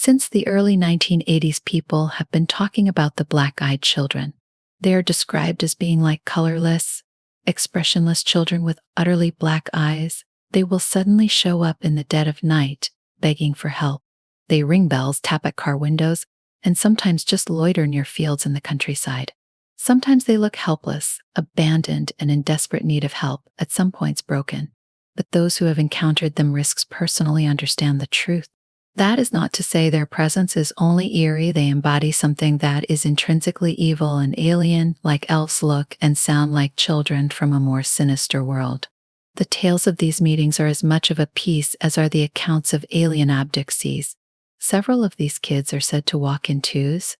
Since the early 1980s, people have been talking about the black-eyed children. They are described as being like colorless, expressionless children with utterly black eyes. They will suddenly show up in the dead of night, begging for help. They ring bells, tap at car windows, and sometimes just loiter near fields in the countryside. Sometimes they look helpless, abandoned, and in desperate need of help, at some points broken. But those who have encountered them personally understand the truth. That is not to say their presence is only eerie. They embody something that is intrinsically evil and alien, like elves look and sound like children from a more sinister world. The tales of these meetings are as much of a piece as are the accounts of alien abductees. Several of these kids are said to walk in twos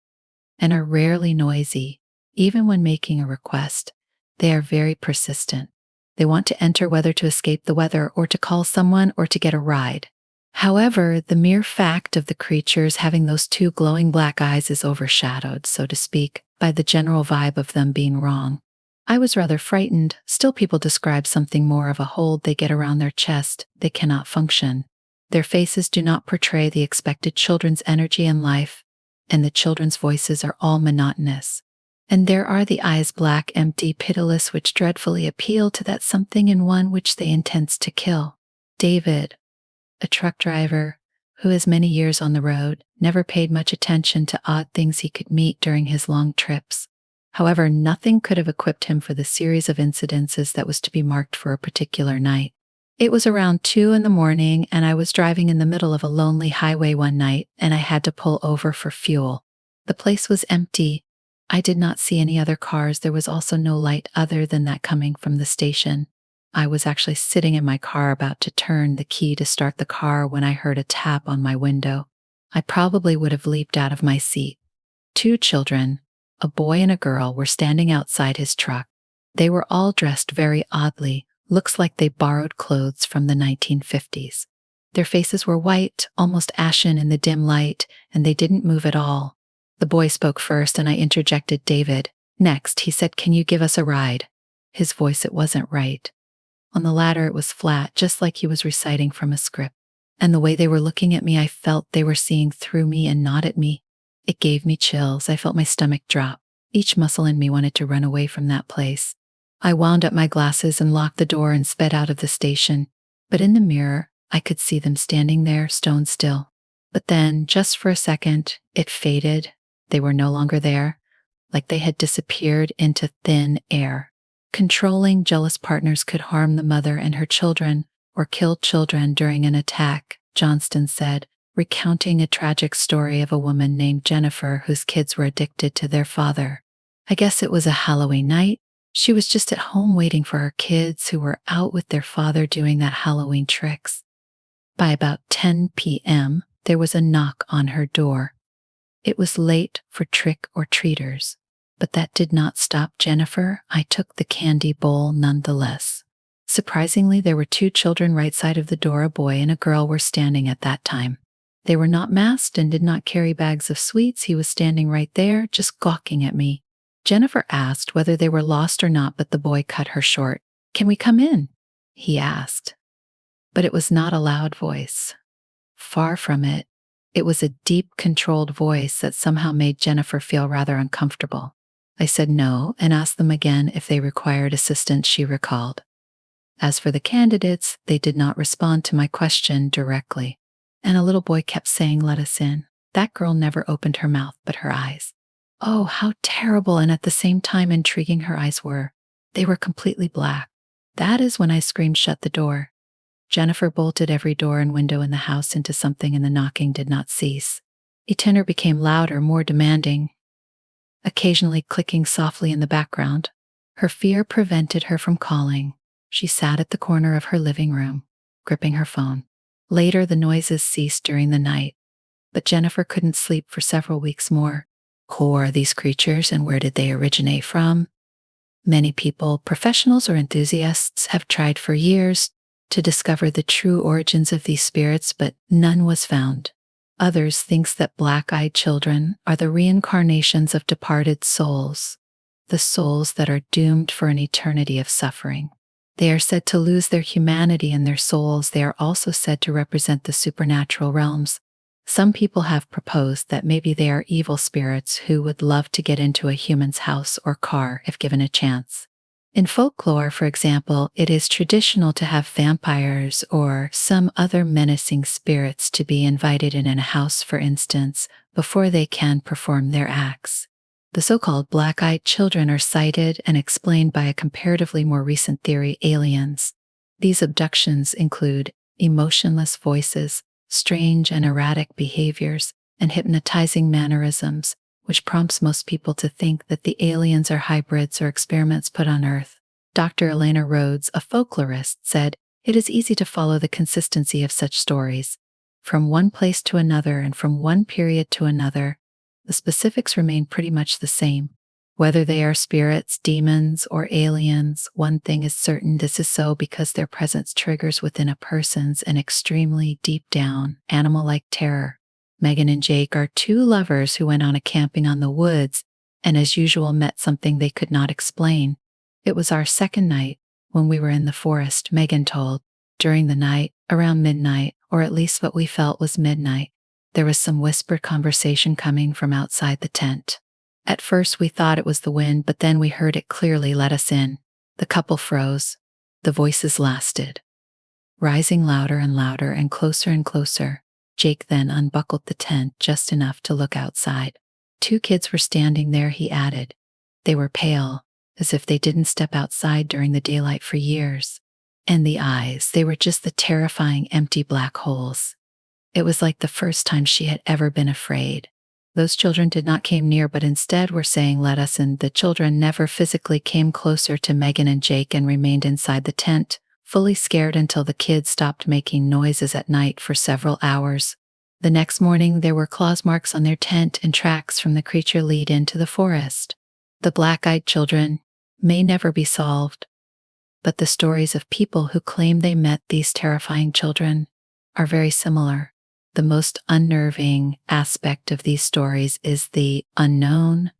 and are rarely noisy. Even when making a request, they are very persistent. They want to enter whether to escape the weather or to call someone or to get a ride. However, the mere fact of the creatures having those two glowing black eyes is overshadowed, so to speak, by the general vibe of them being wrong. I was rather frightened. Still, people describe something more of a hold they get around their chest. They cannot function. Their faces do not portray the expected children's energy and life, and the children's voices are all monotonous. And there are the eyes, black, empty, pitiless, which dreadfully appeal to that something in one which they intends to kill. David, a truck driver who has many years on the road, never paid much attention to odd things he could meet during his long trips. However, nothing could have equipped him for the series of incidences that was to be marked for a particular night. It was around 2 a.m, and I was driving in the middle of a lonely highway one night, and I had to pull over for fuel. The place was empty. I did not see any other cars. There was also no light other than that coming from the station. I was actually sitting in my car about to turn the key to start the car when I heard a tap on my window. I probably would have leaped out of my seat. 2 children, a boy and a girl, were standing outside his truck. They were all dressed very oddly. Looks like they borrowed clothes from the 1950s. Their faces were white, almost ashen in the dim light, and they didn't move at all. The boy spoke first, and I interjected, "David." Next, he said, "Can you give us a ride?" His voice, it wasn't right. On the latter, it was flat, just like he was reciting from a script. And the way they were looking at me, I felt they were seeing through me and not at me. It gave me chills. I felt my stomach drop. Each muscle in me wanted to run away from that place. I wound up my glasses and locked the door and sped out of the station. But in the mirror, I could see them standing there, stone still. But then, just for a second, it faded. They were no longer there, like they had disappeared into thin air. Controlling, jealous partners could harm the mother and her children or kill children during an attack, Johnston said, recounting a tragic story of a woman named Jennifer whose kids were addicted to their father. I guess it was a Halloween night. She was just at home waiting for her kids who were out with their father doing that Halloween tricks. By about 10 p.m., there was a knock on her door. It was late for trick-or-treaters, but that did not stop Jennifer. I took the candy bowl nonetheless. Surprisingly, there were 2 children right side of the door. A boy and a girl were standing at that time. They were not masked and did not carry bags of sweets. He was standing right there, just gawking at me. Jennifer asked whether they were lost or not, but the boy cut her short. "Can we come in?" he asked. But it was not a loud voice. Far from it. It was a deep, controlled voice that somehow made Jennifer feel rather uncomfortable. I said no and asked them again if they required assistance, she recalled. As for the candidates, they did not respond to my question directly. And a little boy kept saying, "Let us in." That girl never opened her mouth but her eyes. Oh, how terrible and at the same time intriguing her eyes were. They were completely black. That is when I screamed, "Shut the door." Jennifer bolted every door and window in the house into something, and the knocking did not cease. A tenor became louder, more demanding, occasionally clicking softly in the background. Her fear prevented her from calling. She sat at the corner of her living room, gripping her phone. Later, the noises ceased during the night, but Jennifer couldn't sleep for several weeks more. Who are these creatures and where did they originate from? Many people, professionals or enthusiasts, have tried for years to discover the true origins of these spirits, but none was found. Others think that black-eyed children are the reincarnations of departed souls, the souls that are doomed for an eternity of suffering. They are said to lose their humanity and their souls. They are also said to represent the supernatural realms, Some people have proposed that maybe they are evil spirits who would love to get into a human's house or car if given a chance. In folklore, for example, it is traditional to have vampires or some other menacing spirits to be invited in a house, for instance, before they can perform their acts. The so-called black-eyed children are cited and explained by a comparatively more recent theory, aliens. These abductions include emotionless voices, strange and erratic behaviors, and hypnotizing mannerisms, which prompts most people to think that the aliens are hybrids or experiments put on Earth. Dr. Elena Rhodes, a folklorist, said, "It is easy to follow the consistency of such stories. From one place to another and from one period to another, the specifics remain pretty much the same. Whether they are spirits, demons, or aliens, one thing is certain: this is so because their presence triggers within a person's an extremely deep down, animal-like terror." Megan and Jake are two lovers who went on a camping on the woods and as usual met something they could not explain. "It was our second night when we were in the forest," Megan told. "During the night, around midnight, or at least what we felt was midnight, there was some whispered conversation coming from outside the tent. At first we thought it was the wind, but then we heard it clearly let us in." The couple froze. The voices lasted, rising louder and louder and closer. Jake then unbuckled the tent just enough to look outside. "Two kids were standing there," he added. "They were pale, as if they didn't step outside during the daylight for years. And the eyes, they were just the terrifying empty black holes. It was like the first time she had ever been afraid. Those children did not came near, but instead were saying, 'Let us in.'" The children never physically came closer to Megan and Jake and remained inside the tent, fully scared until the kids stopped making noises at night for several hours. The next morning, there were claws marks on their tent and tracks from the creature lead into the forest. The black-eyed children may never be solved, but the stories of people who claim they met these terrifying children are very similar. The most unnerving aspect of these stories is the unknown.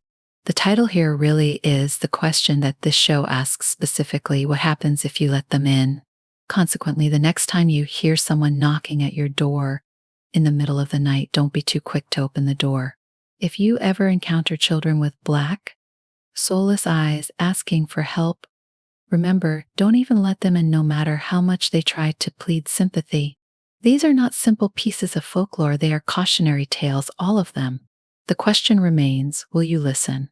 The title here really is the question that this show asks specifically: what happens if you let them in? Consequently, the next time you hear someone knocking at your door in the middle of the night, don't be too quick to open the door. If you ever encounter children with black, soulless eyes asking for help, remember, don't even let them in, no matter how much they try to plead sympathy. These are not simple pieces of folklore, they are cautionary tales, all of them. The question remains, will you listen?